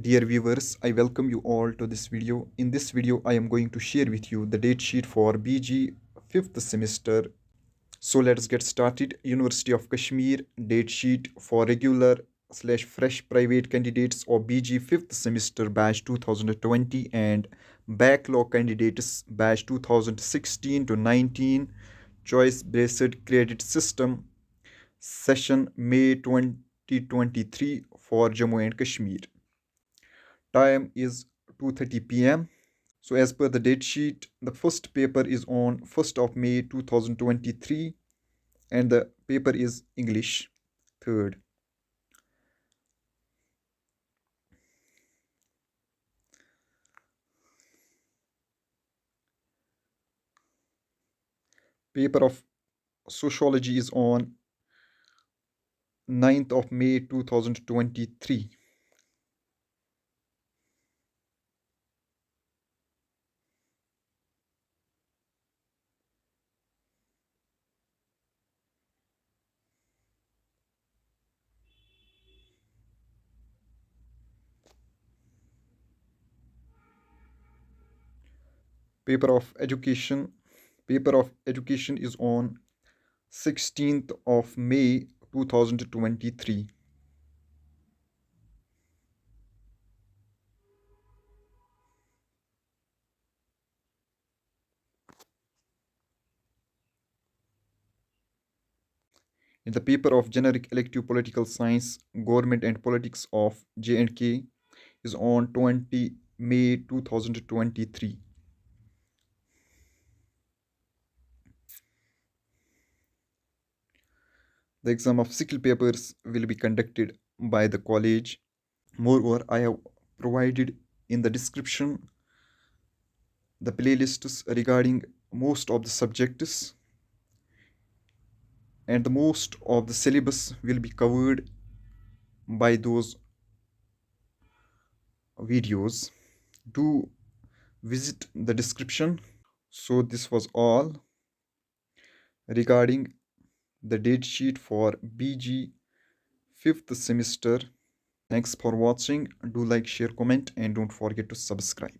Dear viewers, I welcome you all to this video. In this video, I am going to share with you the date sheet for BG 5th semester. So let's get started. University of Kashmir date sheet for regular/fresh private candidates of BG 5th semester batch 2020 and backlog candidates batch 2016 to 19 choice-based credit system session May 2023 for Jammu and Kashmir. Time is 2:30 p.m. So as per the date sheet, the first paper is on 1st of May 2023 and the paper is English. Third. Paper of Sociology is on 9th of May 2023. Paper of Education is on 16th of May 2023. In the paper of Generic Elective Political Science, Government and Politics of J&K is on 20 May 2023. The exam of skill papers will be conducted by the college. Moreover, I have provided in the description the playlists regarding most of the subjects, and the most of the syllabus will be covered by those videos. Do visit the description. So this was all regarding the date sheet for BG 5th semester. Thanks for watching. Do like, share, comment, and don't forget to subscribe.